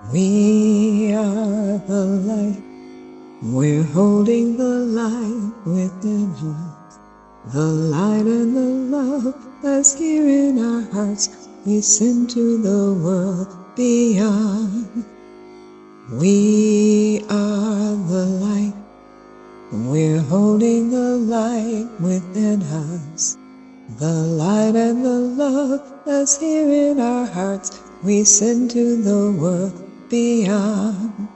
We are the light. We're holding the light within us. The light and the love that's here in our hearts, we send to the world beyond. We are the light. We're holding the light within us. The light and the love that's here in our hearts, we send to the world beyond.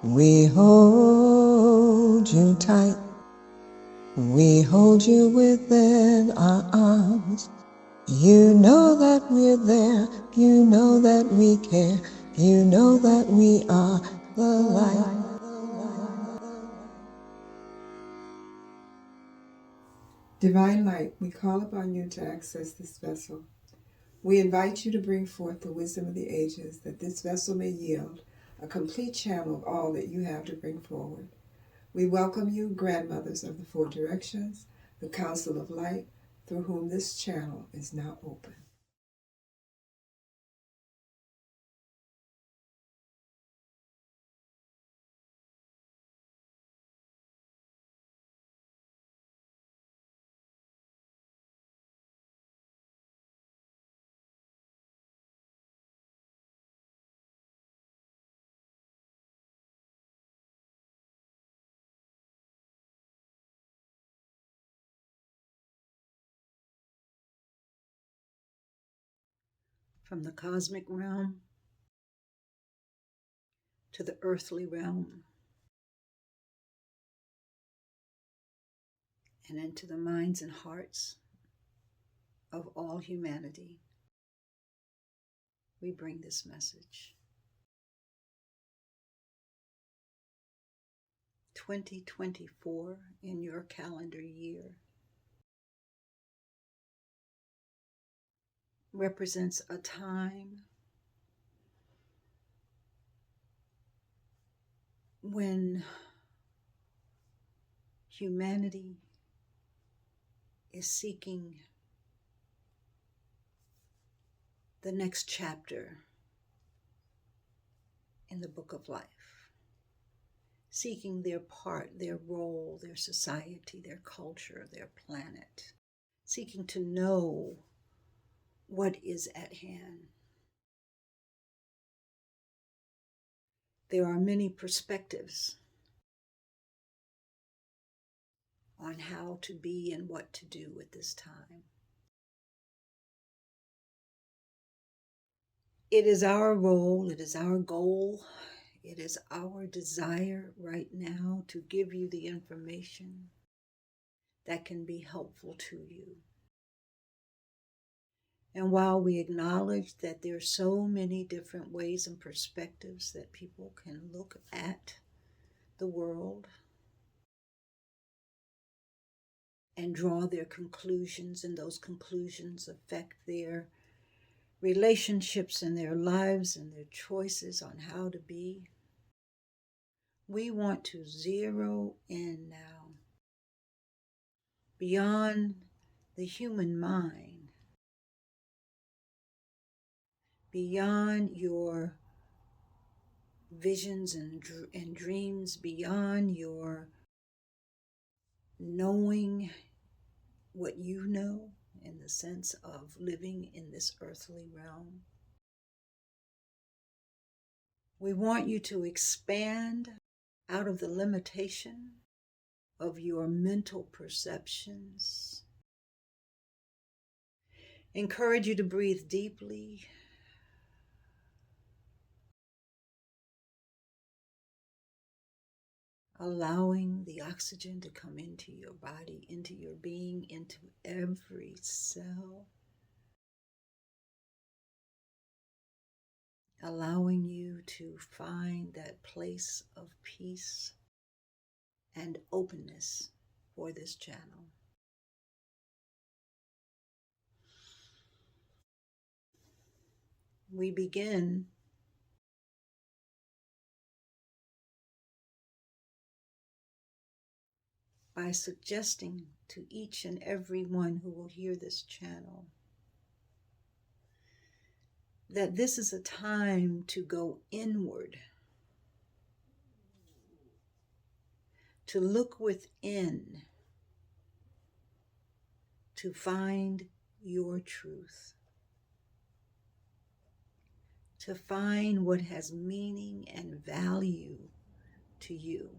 We hold you tight. We hold you within our arms. You know that we're there. You know that we care. You know that we are the light. Divine Light, we call upon you to access this vessel. We invite you to bring forth the wisdom of the ages, that this vessel may yield a complete channel of all that you have to bring forward. We welcome you, grandmothers of the four directions, the Council of Light, through whom this channel is now open. From the cosmic realm to the earthly realm and into the minds and hearts of all humanity, we bring this message. 2024 in your calendar year represents a time when humanity is seeking the next chapter in the book of life, seeking their part, their role, their society, their culture, their planet, seeking to know what is at hand. There are many perspectives on how to be and what to do at this time. It is our role, it is our goal, it is our desire right now to give you the information that can be helpful to you. And while we acknowledge that there are so many different ways and perspectives that people can look at the world and draw their conclusions, and those conclusions affect their relationships and their lives and their choices on how to be, we want to zero in now beyond the human mind, beyond your visions and dreams, beyond your knowing what you know in the sense of living in this earthly realm. We want you to expand out of the limitation of your mental perceptions. Encourage you to breathe deeply. Allowing the oxygen to come into your body, into your being, into every cell. Allowing you to find that place of peace and openness for this channel. We begin by suggesting to each and every one who will hear this channel that this is a time to go inward, to look within, to find your truth, to find what has meaning and value to you.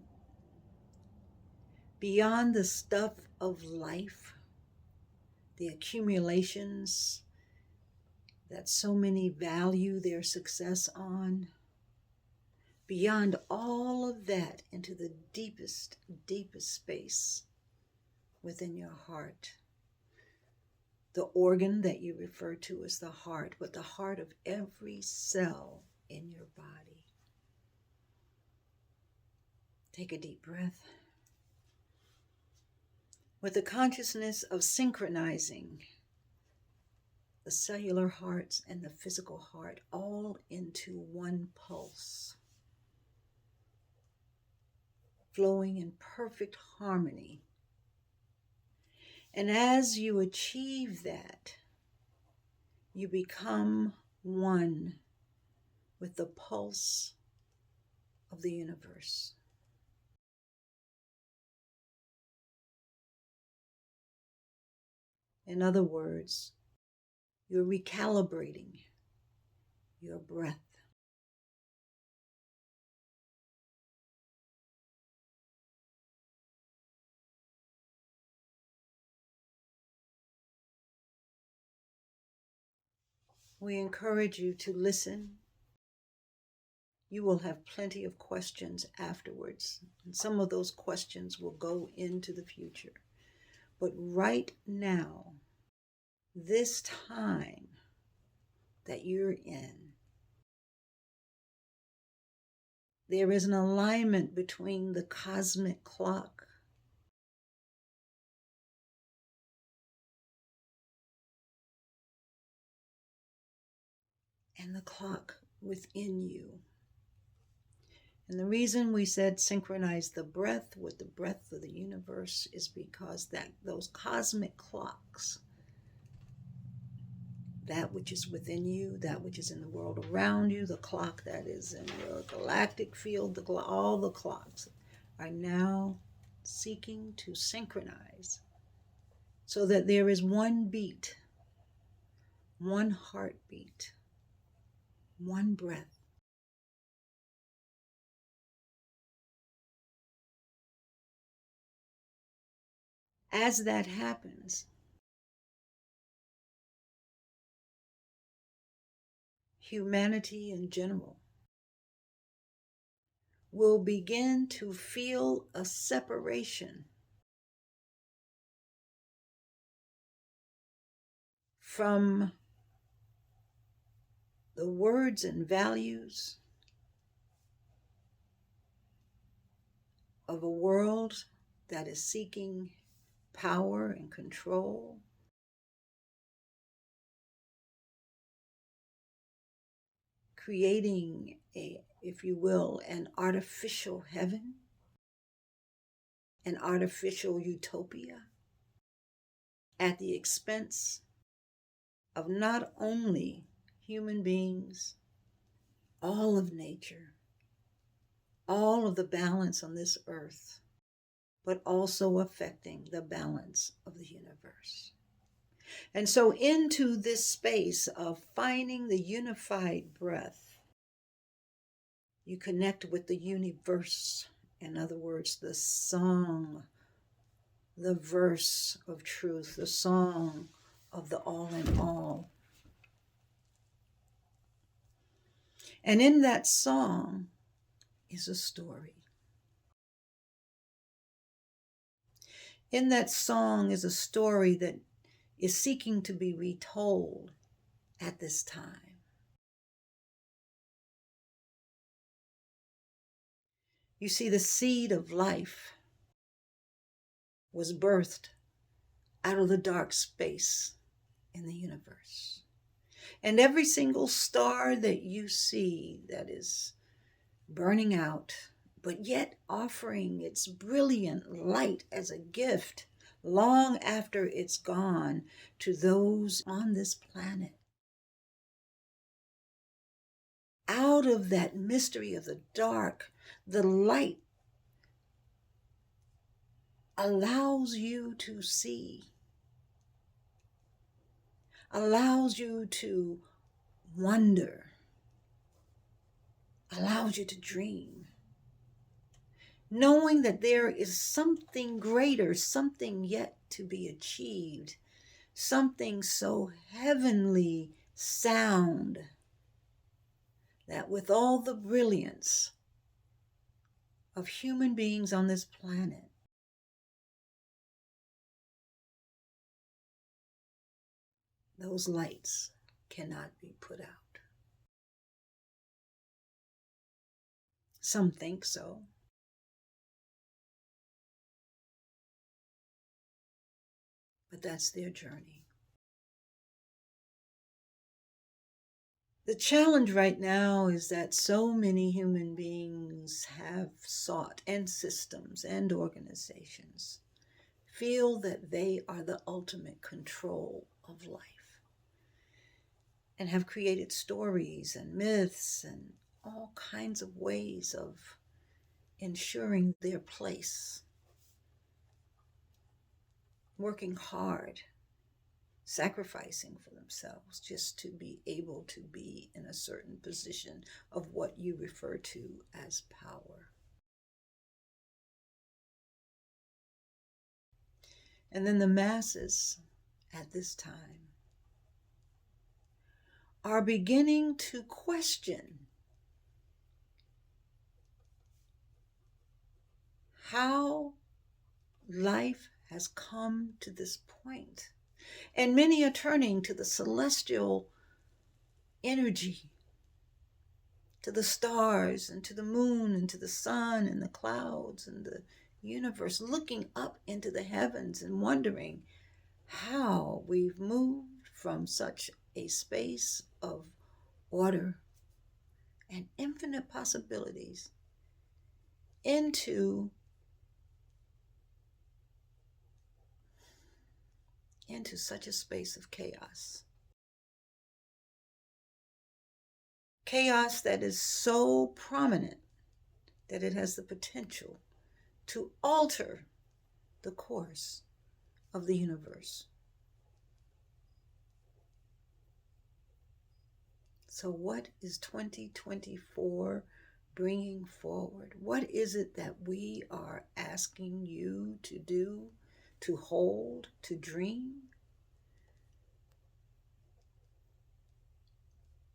Beyond the stuff of life, the accumulations that so many value their success on, beyond all of that, into the deepest, deepest space within your heart. The organ that you refer to as the heart, but the heart of every cell in your body. Take a deep breath. With the consciousness of synchronizing the cellular hearts and the physical heart all into one pulse, flowing in perfect harmony. And as you achieve that, you become one with the pulse of the universe. In other words, you're recalibrating your breath. We encourage you to listen. You will have plenty of questions afterwards, and some of those questions will go into the future. But right now, this time that you're in, there is an alignment between the cosmic clock and the clock within you. And the reason we said synchronize the breath with the breath of the universe is because those cosmic clocks, that which is within you, that which is in the world around you, the clock that is in your galactic field, all the clocks are now seeking to synchronize so that there is one beat, one heartbeat, one breath. As that happens, humanity in general will begin to feel a separation from the words and values of a world that is seeking power and control, creating if you will, an artificial heaven, an artificial utopia at the expense of not only human beings, all of nature, all of the balance on this earth, but also affecting the balance of the universe. And so into this space of finding the unified breath, you connect with the universe. In other words, the song, the verse of truth, the song of the all in all. And in that song is a story. In that song is a story that is seeking to be retold at this time. You see, the seed of life was birthed out of the dark space in the universe. And every single star that you see that is burning out, but yet offering its brilliant light as a gift long after it's gone to those on this planet, out of that mystery of the dark, the light allows you to see, allows you to wonder, allows you to dream, knowing that there is something greater, something yet to be achieved, something so heavenly sound that with all the brilliance of human beings on this planet, those lights cannot be put out. Some think so. But that's their journey. The challenge right now is that so many human beings have sought, and systems and organizations feel that they are the ultimate control of life, and have created stories and myths and all kinds of ways of ensuring their place, working hard, sacrificing for themselves just to be able to be in a certain position of what you refer to as power. And then the masses at this time are beginning to question how life has come to this point. And many are turning to the celestial energy, to the stars and to the moon and to the sun and the clouds and the universe, looking up into the heavens and wondering how we've moved from such a space of order and infinite possibilities into such a space of chaos. Chaos that is so prominent that it has the potential to alter the course of the universe. So what is 2024 bringing forward? What is it that we are asking you to do, to hold, to dream?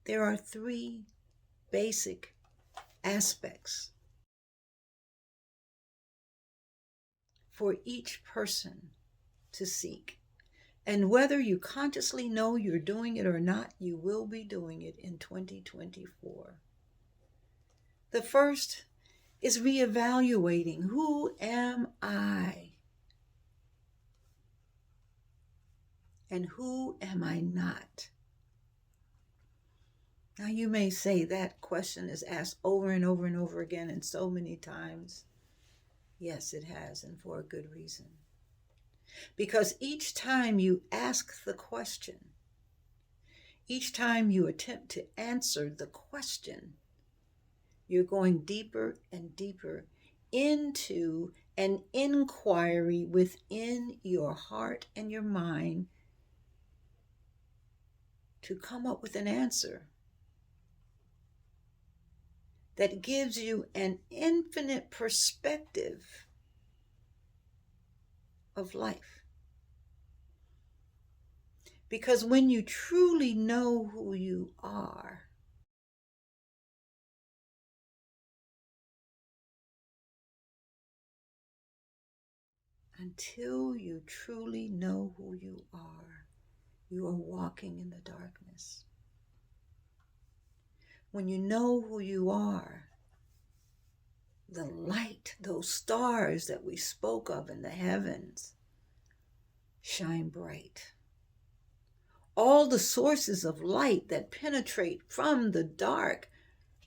There are three basic aspects for each person to seek. And whether you consciously know you're doing it or not, you will be doing it in 2024. The first is reevaluating, who am I? And who am I not? Now you may say that question is asked over and over and over again and so many times. Yes, it has, and for a good reason. Because each time you ask the question, each time you attempt to answer the question, you're going deeper and deeper into an inquiry within your heart and your mind to come up with an answer that gives you an infinite perspective of life. Because when you truly know who you are, until you truly know who you are walking in the darkness. When you know who you are, the light, those stars that we spoke of in the heavens, shine bright. All the sources of light that penetrate from the dark,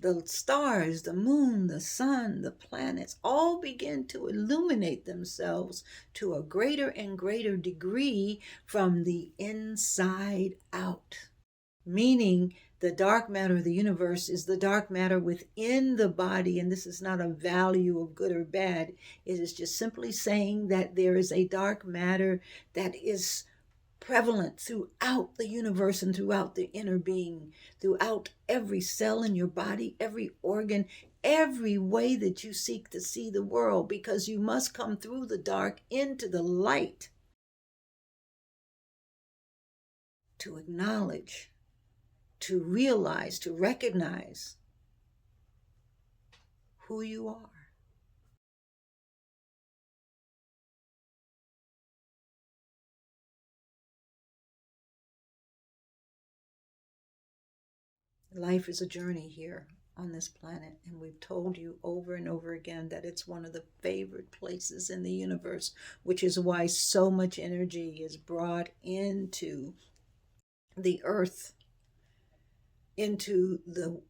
the stars, the moon, the sun, the planets, all begin to illuminate themselves to a greater and greater degree from the inside out. Meaning The dark matter of the universe is the dark matter within the body, and this is not a value of good or bad. It is just simply saying that there is a dark matter that is prevalent throughout the universe and throughout the inner being, throughout every cell in your body, every organ, every way that you seek to see the world, because you must come through the dark into the light to acknowledge, to realize, to recognize who you are. Life is a journey here on this planet, and we've told you over and over again that it's one of the favorite places in the universe, which is why so much energy is brought into the earth, into the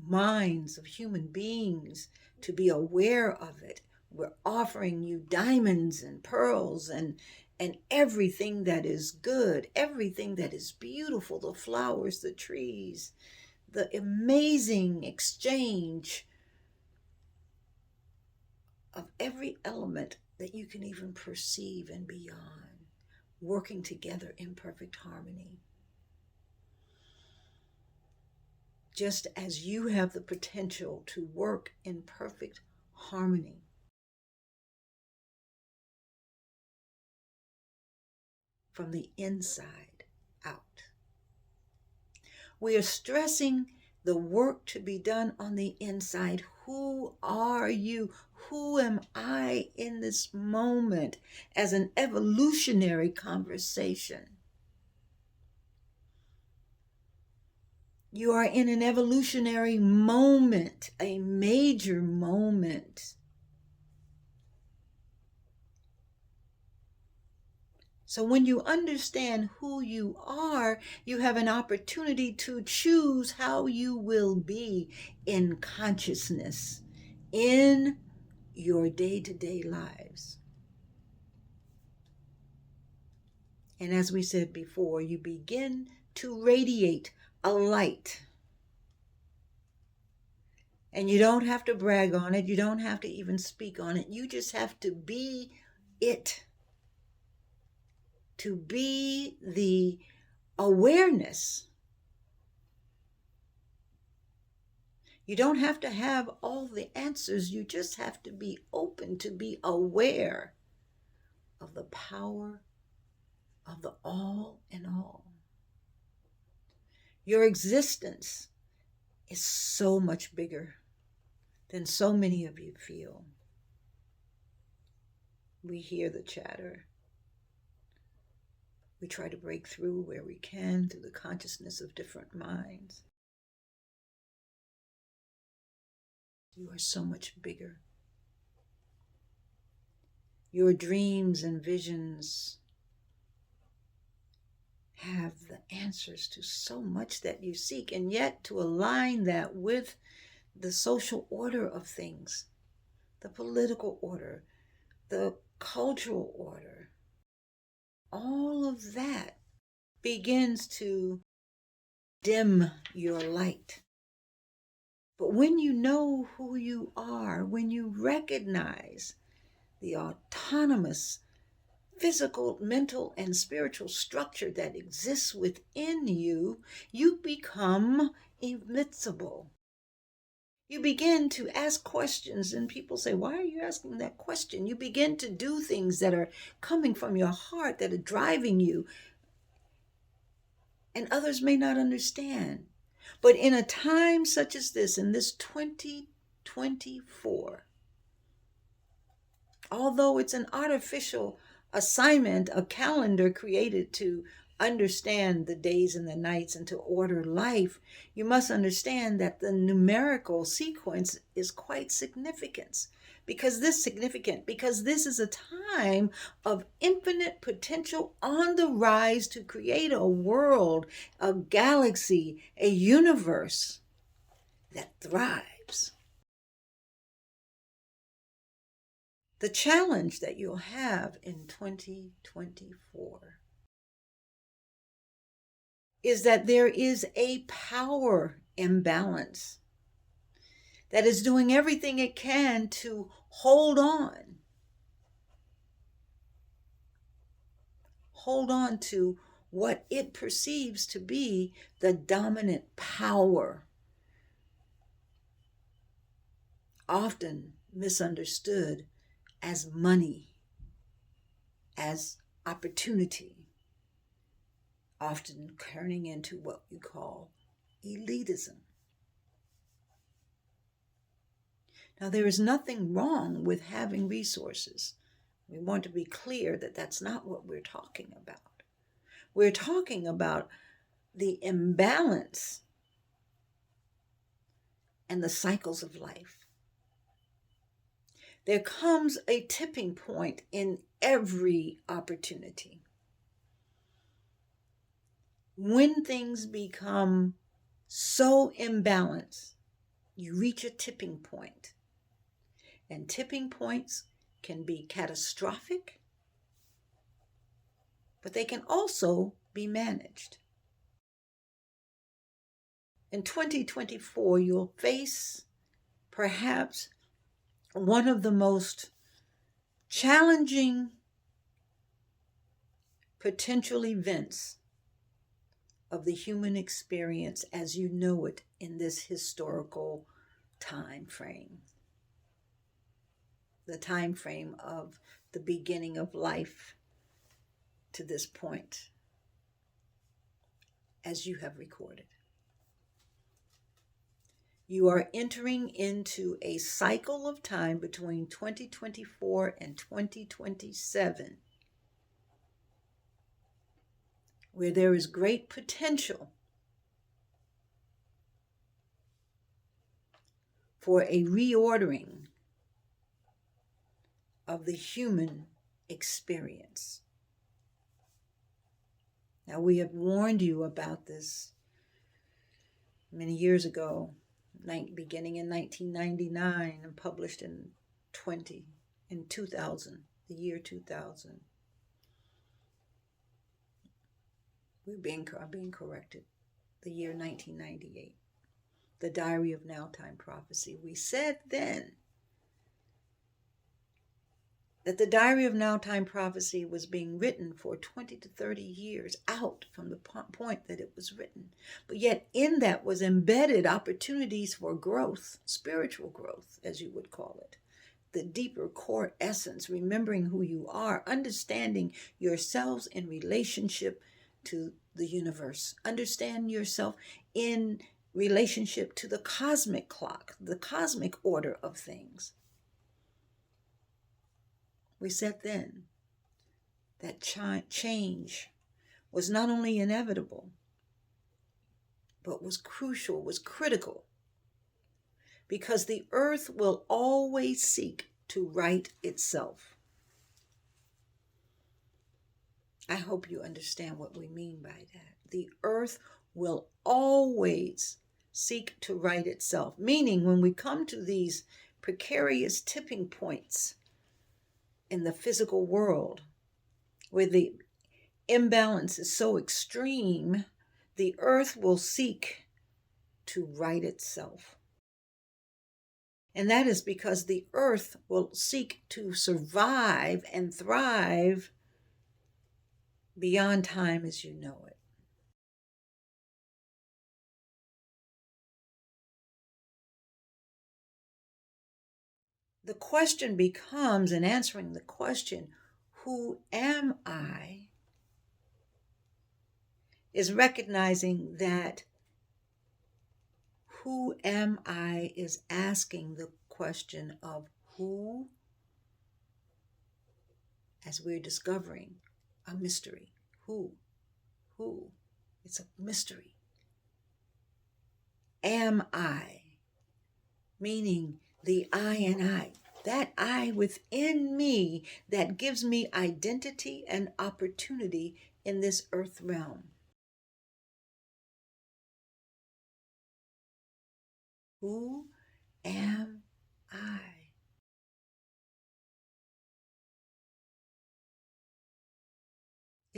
minds of human beings to be aware of it. We're offering you diamonds and pearls and everything that is good, everything that is beautiful, the flowers, the trees, the amazing exchange of every element that you can even perceive and beyond, working together in perfect harmony. Just as you have the potential to work in perfect harmony, from the inside out. We are stressing the work to be done on the inside. Who are you? Who am I in this moment as an evolutionary conversation? You are in an evolutionary moment, a major moment. So when you understand who you are, you have an opportunity to choose how you will be in consciousness, in your day-to-day lives. And as we said before, you begin to radiate a light. And you don't have to brag on it. You don't have to even speak on it. You just have to be it. To be the awareness. You don't have to have all the answers. You just have to be open to be aware of the power of the all in all. Your existence is so much bigger than so many of you feel. We hear the chatter. We try to break through where we can through the consciousness of different minds. You are so much bigger. Your dreams and visions have the answers to so much that you seek, and yet to align that with the social order of things, the political order, the cultural order, all of that begins to dim your light. But when you know who you are, when you recognize the autonomous physical, mental, and spiritual structure that exists within you, you become invincible. You begin to ask questions, and people say, why are you asking that question? You begin to do things that are coming from your heart, that are driving you, and others may not understand. But in a time such as this, in this 2024, although it's an artificial assignment, a calendar created to understand the days and the nights and to order life, you must understand that the numerical sequence is quite significant. Because this is a time of infinite potential on the rise to create a world, a galaxy, a universe that thrives. The challenge that you'll have in 2024 is that there is a power imbalance that is doing everything it can to hold on to what it perceives to be the dominant power, often misunderstood as money, as opportunity, often turning into what we call elitism. Now, there is nothing wrong with having resources. We want to be clear that that's not what we're talking about. We're talking about the imbalance and the cycles of life. There comes a tipping point in every opportunity when things become so imbalanced. You reach a tipping point, and tipping points can be catastrophic, but they can also be managed. In 2024, you'll face perhaps one of the most challenging potential events of the human experience as you know it in this historical time frame. The time frame of the beginning of life to this point, as you have recorded. You are entering into a cycle of time between 2024 and 2027 where there is great potential for a reordering of the human experience. Now, we have warned you about this many years ago, beginning in 1999 and published in 2000, the year 2000. We're being corrected. The year 1998. The Diary of NOWTIME Prophecy. We said then that the Diary of NOWTIME Prophecy was being written for 20 to 30 years out from the point that it was written. But yet in that was embedded opportunities for growth, spiritual growth, as you would call it. The deeper core essence, remembering who you are, understanding yourselves in relationship to the universe. Understand yourself in relationship to the cosmic clock, the cosmic order of things. We said then that change was not only inevitable, but was crucial, was critical, because the earth will always seek to right itself. I hope you understand what we mean by that. The earth will always seek to right itself, meaning when we come to these precarious tipping points in the physical world, where the imbalance is so extreme, the earth will seek to right itself. And that is because the earth will seek to survive and thrive beyond time as you know it. The question becomes, in answering the question, who am I, is recognizing that who am I is asking the question of who, as we're discovering, a mystery. Who? It's a mystery. Am I? Meaning the I and I. That I within me that gives me identity and opportunity in this earth realm. Who am I?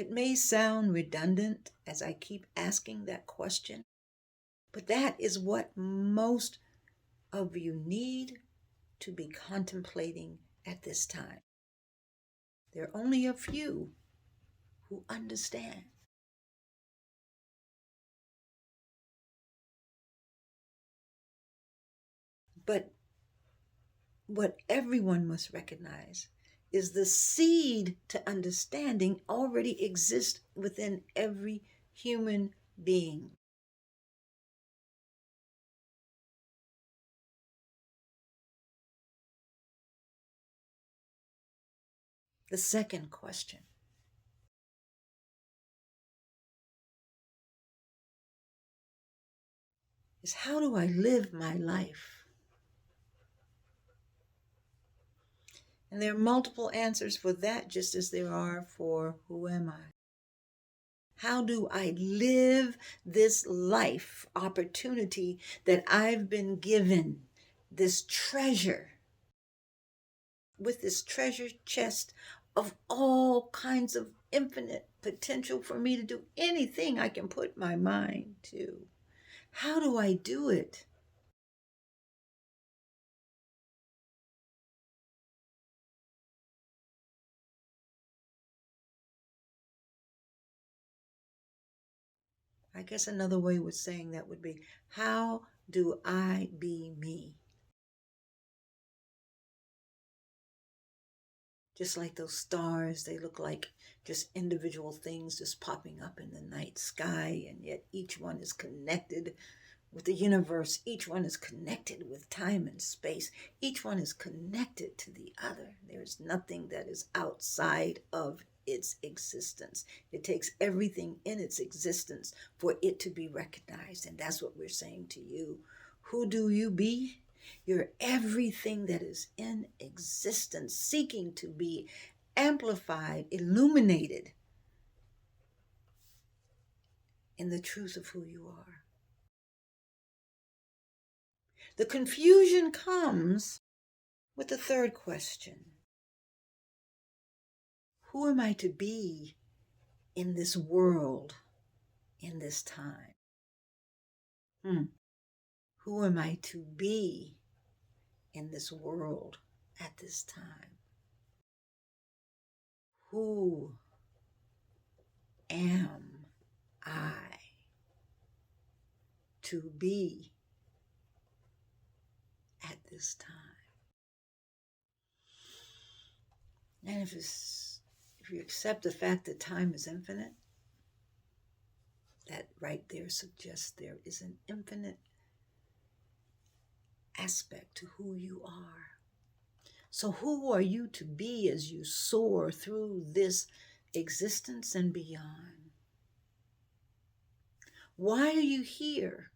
It may sound redundant as I keep asking that question, but that is what most of you need to be contemplating at this time. There are only a few who understand. But what everyone must recognize is the seed to understanding already exists within every human being. The second question is, how do I live my life? And there are multiple answers for that, just as there are for who am I? How do I live this life opportunity that I've been given, this treasure, with this treasure chest of all kinds of infinite potential for me to do anything I can put my mind to? How do I do it? I guess another way of saying that would be, how do I be me? Just like those stars, they look like just individual things just popping up in the night sky, and yet each one is connected with the universe. Each one is connected with time and space. Each one is connected to the other. There's nothing that is outside of its existence. It takes everything in its existence for it to be recognized. And that's what we're saying to you. Who do you be? You're everything that is in existence, seeking to be amplified, illuminated in the truth of who you are. The confusion comes with the third question. Who am I to be in this world, in this time? Who am I to be in this world at this time? Who am I to be at this time? And if you accept the fact that time is infinite, that right there suggests there is an infinite aspect to who you are. So who are you to be as you soar through this existence and beyond? Why are you here?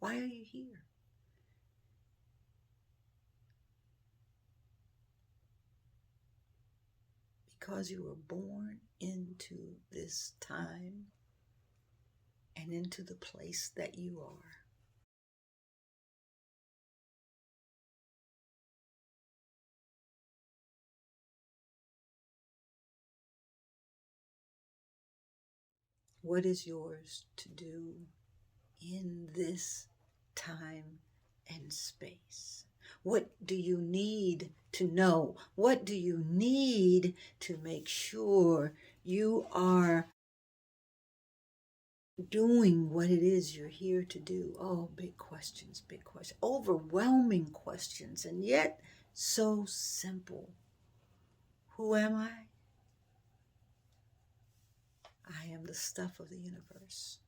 Why are you here? Because you were born into this time and into the place that you are. What is yours to do in this time and space? What do you need to know? What do you need to make sure you are doing what it is you're here to do? Oh, big questions, overwhelming questions, and yet so simple. Who am I? I am the stuff of the universe.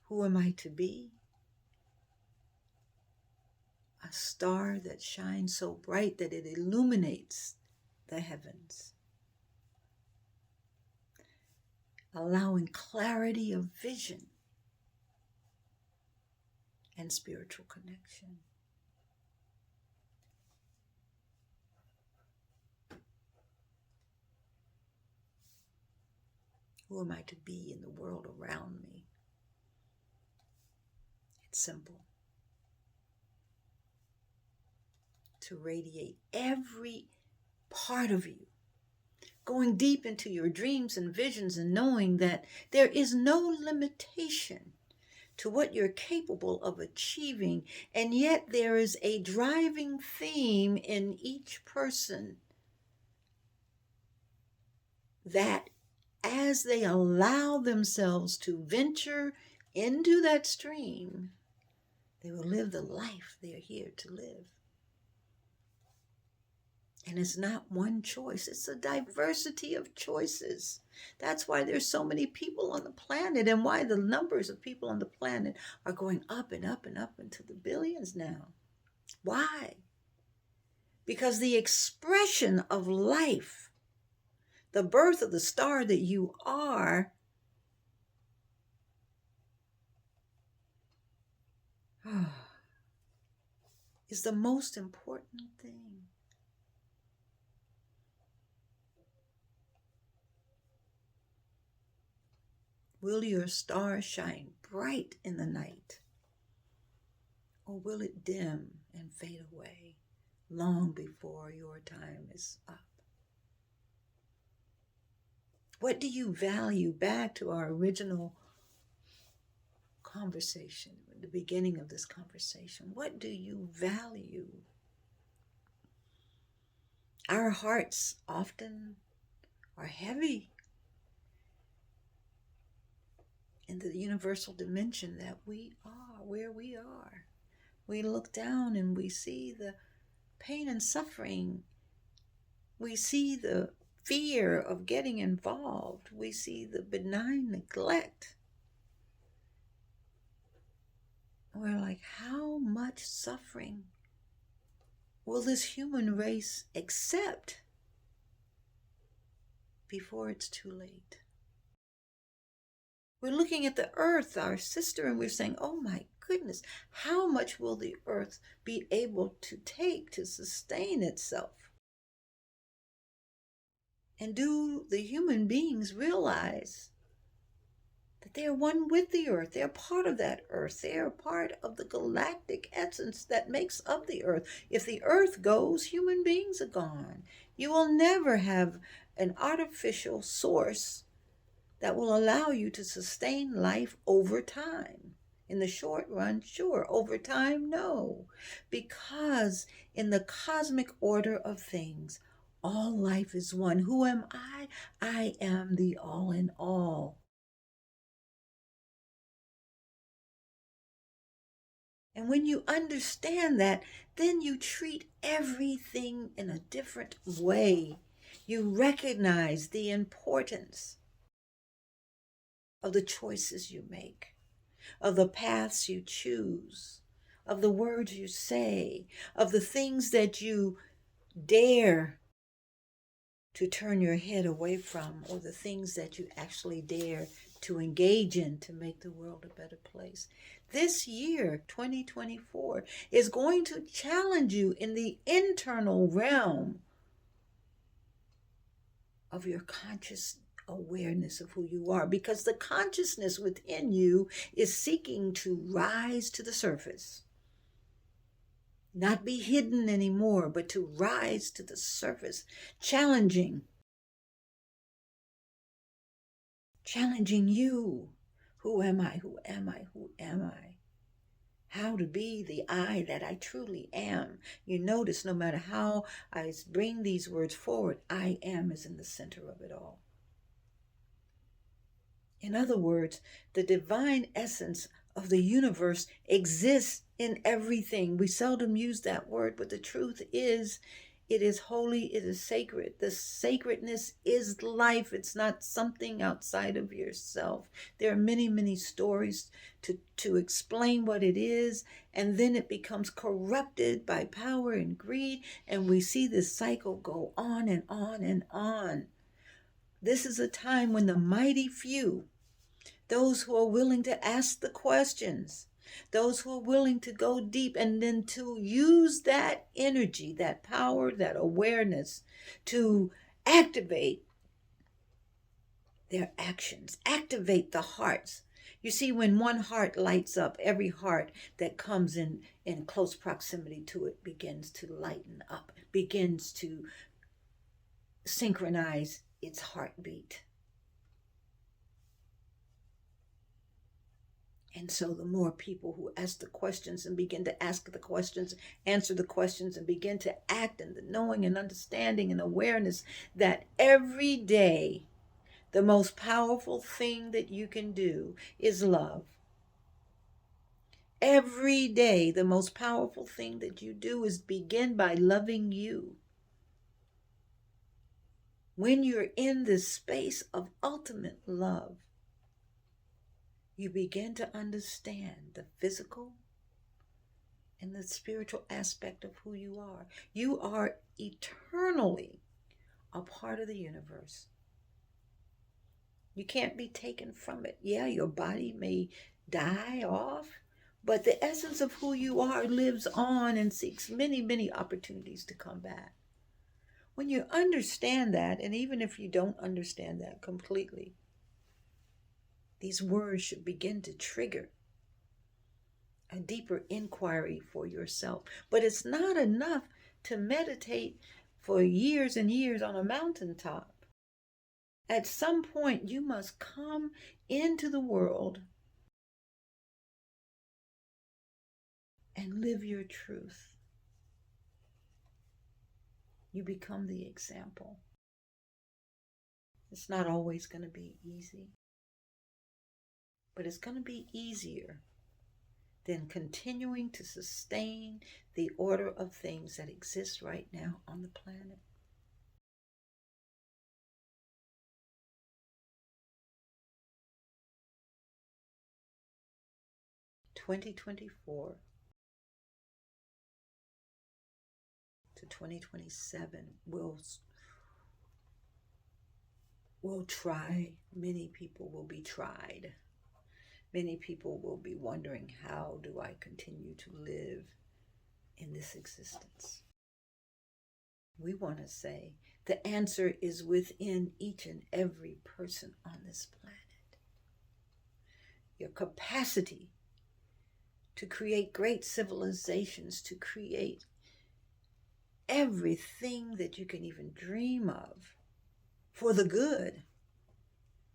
Who am I to be? A star that shines so bright that it illuminates the heavens, allowing clarity of vision and spiritual connection. Who am I to be in the world around me? It's simple. to radiate every part of you, going deep into your dreams and visions and knowing that there is no limitation to what you're capable of achieving, and yet there is a driving theme in each person that as they allow themselves to venture into that stream, they will live the life they're here to live. And it's not one choice, it's a diversity of choices. That's why there's so many people on the planet, and why the numbers of people on the planet are going up and up and up into the billions now. Why? Because the expression of life, the birth of the star that you are, is the most important thing. Will your star shine bright in the night, or will it dim and fade away long before your time is up? What do you value? Back to our original conversation, the beginning of this conversation. What do you value? Our hearts often are heavy in the universal dimension that we are, where we are. We look down and we see the pain and suffering. We see the fear of getting involved. We see the benign neglect. We're like, how much suffering will this human race accept before it's too late? We're looking at the earth, our sister, and we're saying, oh my goodness, how much will the earth be able to take to sustain itself? And do the human beings realize that they are one with the earth? They're part of that earth. They are part of the galactic essence that makes up the earth. If the earth goes, human beings are gone. You will never have an artificial source that will allow you to sustain life over time. In the short run, sure. Over time, no. Because in the cosmic order of things, all life is one. Who am I? I am the all in all. And when you understand that, then you treat everything in a different way. You recognize the importance of the choices you make, of the paths you choose, of the words you say, of the things that you dare to turn your head away from, or the things that you actually dare to engage in to make the world a better place. This year, 2024, is going to challenge you in the internal realm of your conscious awareness of who you are, because the consciousness within you is seeking to rise to the surface. Not be hidden anymore, but to rise to the surface, challenging you. Who am I? Who am I? Who am I? How to be the I that I truly am. You notice no matter how I bring these words forward, I am is in the center of it all. In other words, the divine essence of the universe exists in everything. We seldom use that word, but the truth is, it is holy, it is sacred. The sacredness is life. It's not something outside of yourself. There are many, many stories to explain what it is, and then it becomes corrupted by power and greed, and we see this cycle go on and on and on. This is a time when the mighty few, those who are willing to ask the questions, those who are willing to go deep, and then to use that energy, that power, that awareness to activate their actions, activate the hearts, You see, when one heart lights up, every heart that comes in close proximity to it begins to lighten up, begins to synchronize its heartbeat. And so the more people who ask the questions and begin to ask the questions, answer the questions, and begin to act in the knowing and understanding and awareness that every day the most powerful thing that you can do is love. Every day the most powerful thing that you do is begin by loving you. When you're in this space of ultimate love, you begin to understand the physical and the spiritual aspect of who you are. You are eternally a part of the universe. You can't be taken from it. Yeah, your body may die off, but the essence of who you are lives on and seeks many, many opportunities to come back. When you understand that, and even if you don't understand that completely, these words should begin to trigger a deeper inquiry for yourself. But it's not enough to meditate for years and years on a mountaintop. At some point, you must come into the world and live your truth. You become the example. It's not always going to be easy, but it's going to be easier than continuing to sustain the order of things that exist right now on the planet. (2024) to 2027 will try. Many people will be tried. Many people will be wondering, how do I continue to live in this existence? We want to say the answer is within each and every person on this planet. Your capacity to create great civilizations, to create everything that you can even dream of for the good,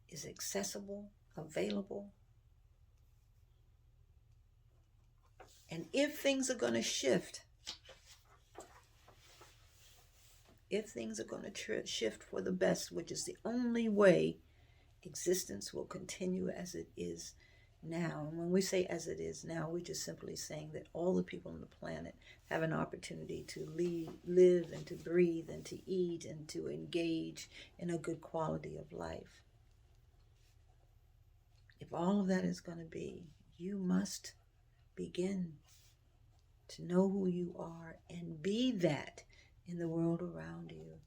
is accessible, available. And if things are going to shift, shift for the best, which is the only way existence will continue as it is now. And when we say as it is now, we're just simply saying that all the people on the planet have an opportunity to live and to breathe and to eat and to engage in a good quality of life. If all of that is going to be, you must begin to know who you are and be that in the world around you.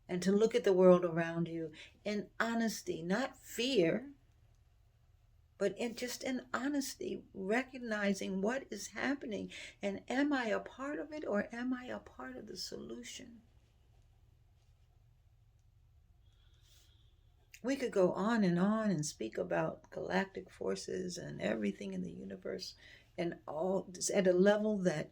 And to look at the world around you in honesty, not fear, but just in honesty, recognizing what is happening. And am I a part of it, or am I a part of the solution? We could go on and speak about galactic forces and everything in the universe, and all at a level that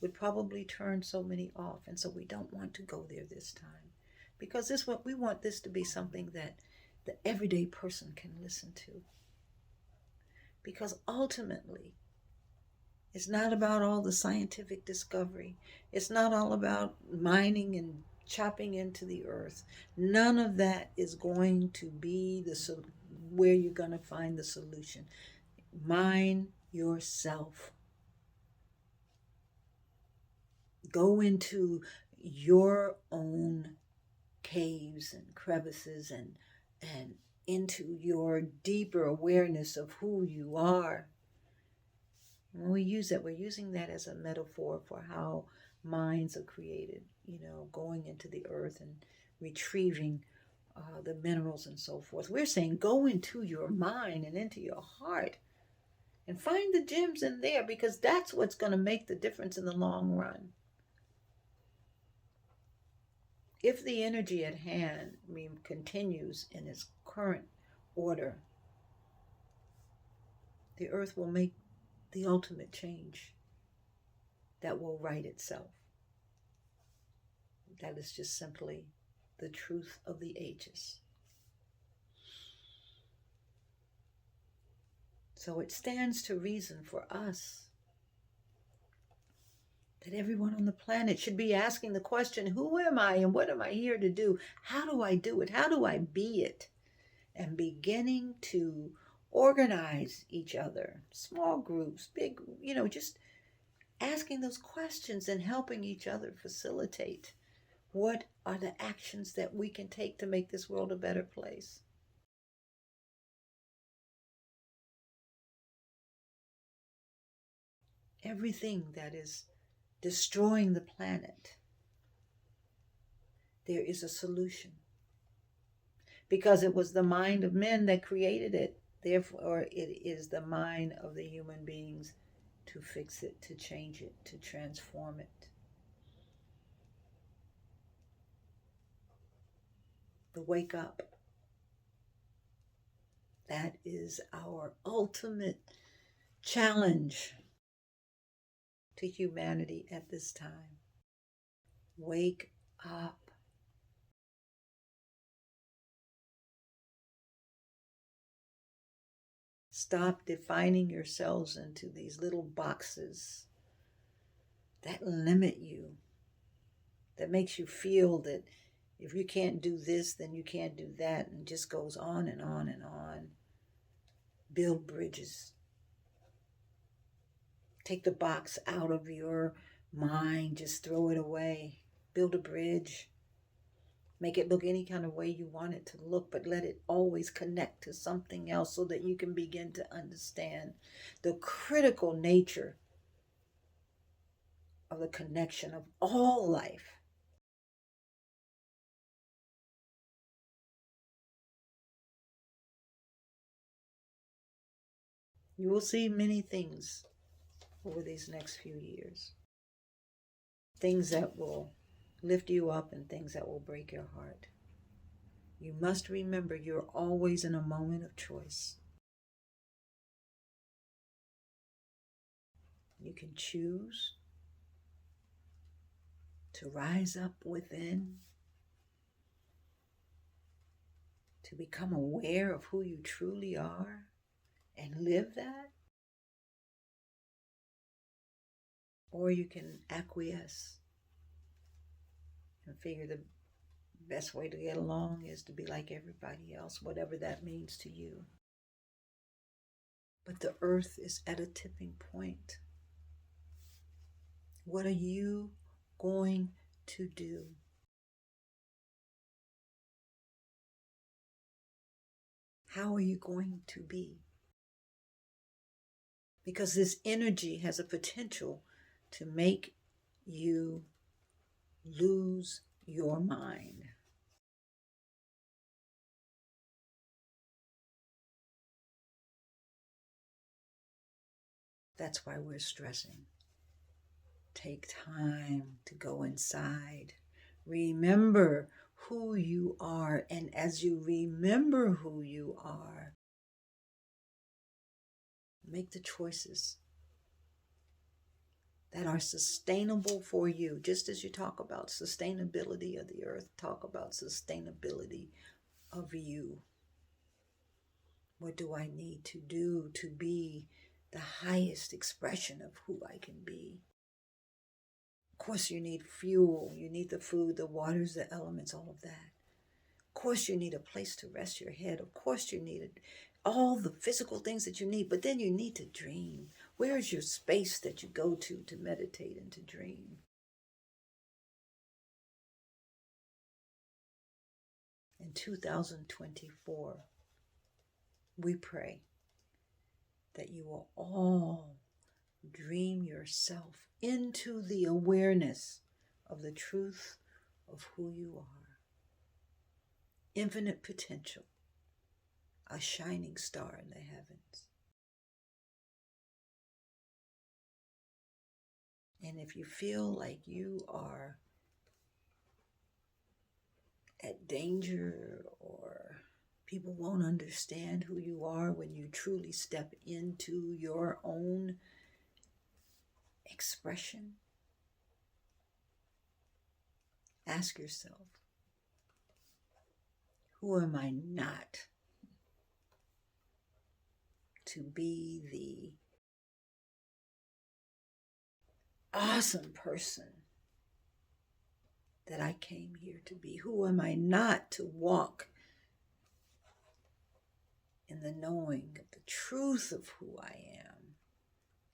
would probably turn so many off. And so we don't want to go there this time, because we want this to be something that the everyday person can listen to. Because ultimately, it's not about all the scientific discovery. It's not all about mining and chopping into the earth. None of that is going to be where you're going to find the solution. Mine yourself. Go into your own caves and crevices and into your deeper awareness of who you are. When we use that, we're using that as a metaphor for how minds are created, going into the earth and retrieving the minerals and so forth. We're saying go into your mind and into your heart and find the gems in there, because that's what's going to make the difference in the long run. If the energy at hand continues in its current order, the earth will make the ultimate change that will right itself. That is just simply the truth of the ages. So it stands to reason for us that everyone on the planet should be asking the question, who am I and what am I here to do? How do I do it? How do I be it? And beginning to organize each other, small groups, big, just asking those questions and helping each other facilitate. What are the actions that we can take to make this world a better place? Everything that is destroying the planet, there is a solution. Because it was the mind of men that created it, therefore it is the mind of the human beings to fix it, to change it, to transform it. The wake up. That is our ultimate challenge to humanity at this time. Wake up. Stop defining yourselves into these little boxes that limit you, that makes you feel that if you can't do this, then you can't do that, and just goes on and on and on. Build bridges. Take the box out of your mind, just throw it away. Build a bridge. Make it look any kind of way you want it to look, but let it always connect to something else so that you can begin to understand the critical nature of the connection of all life. You will see many things over these next few years. Things that will lift you up and things that will break your heart. You must remember you're always in a moment of choice. You can choose to rise up within, to become aware of who you truly are and live that. Or you can acquiesce and figure the best way to get along is to be like everybody else, whatever that means to you. But the earth is at a tipping point. What are you going to do? How are you going to be? Because this energy has a potential to make you lose your mind. That's why we're stressing. Take time to go inside. Remember who you are, and as you remember who you are, make the choices that are sustainable for you. Just as you talk about sustainability of the earth, talk about sustainability of you. What do I need to do to be the highest expression of who I can be? Of course, you need fuel. You need the food, the waters, the elements, all of that. Of course, you need a place to rest your head. Of course, you need all the physical things that you need, but then you need to dream. Where is your space that you go to meditate and to dream? In 2024, we pray that you will all dream yourself into the awareness of the truth of who you are. Infinite potential, a shining star in the heavens. And if you feel like you are at danger or People won't understand who you are when you truly step into your own expression. Ask yourself, who am I not to be the awesome person that I came here to be? Who am I not to walk in the knowing of the truth of who I am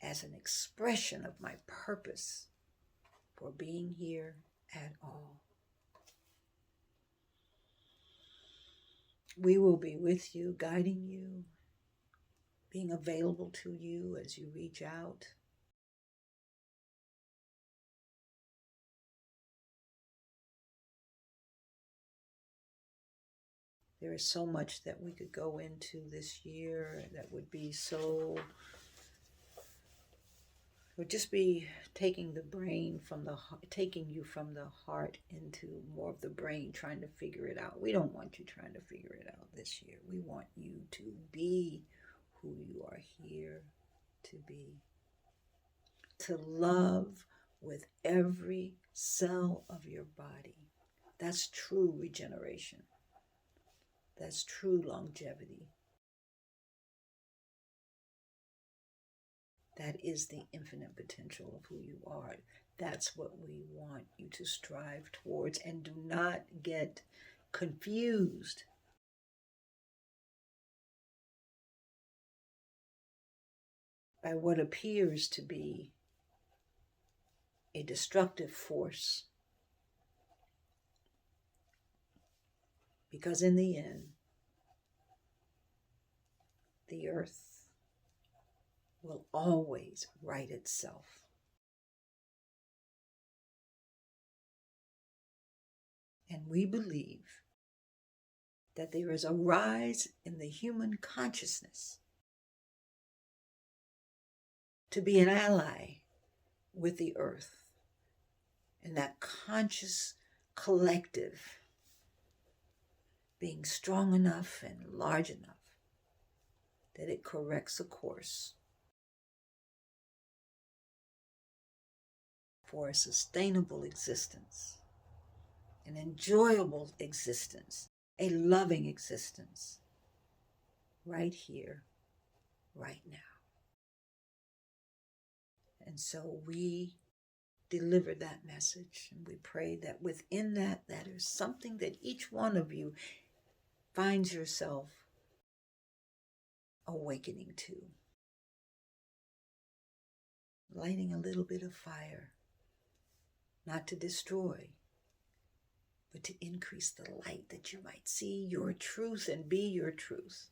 as an expression of my purpose for being here at all? We will be with you, guiding you, being available to you as you reach out. There is so much that we could go into this year that would be so, would just be taking the brain from the, taking you from the heart into more of the brain, trying to figure it out. We don't want you trying to figure it out this year. We want you to be who you are here to be. To love with every cell of your body. That's true regeneration. That's true longevity. That is the infinite potential of who you are. That's what we want you to strive towards. And do not get confused by what appears to be a destructive force. Because in the end, the earth will always right itself. And we believe that there is a rise in the human consciousness to be an ally with the earth, and that conscious collective being strong enough and large enough that it corrects a course for a sustainable existence, an enjoyable existence, a loving existence, right here, right now. And so we deliver that message, and we pray that within that is something that each one of you finds yourself awakening to, lighting a little bit of fire, not to destroy, but to increase the light, that you might see your truth and be your truth.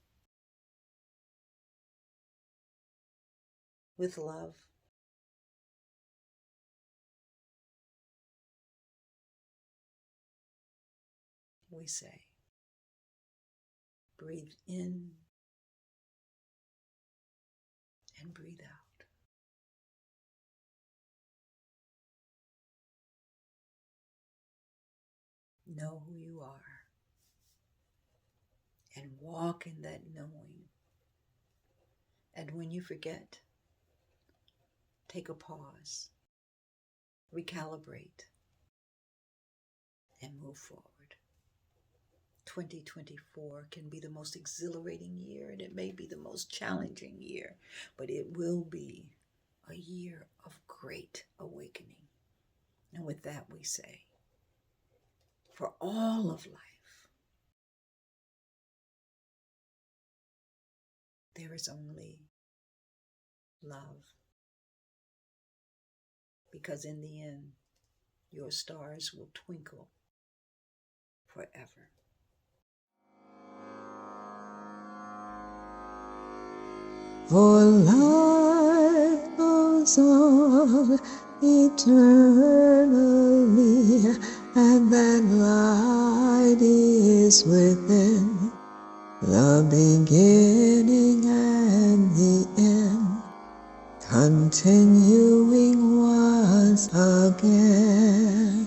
With love, we say, breathe in and breathe out. Know who you are and walk in that knowing. And when you forget, take a pause, recalibrate, and move forward. 2024 can be the most exhilarating year, and it may be the most challenging year, but it will be a year of great awakening. And with that we say, for all of life, there is only love. Because in the end, your stars will twinkle forever. For life goes on eternally, and that light is within, the beginning and the end, continuing once again.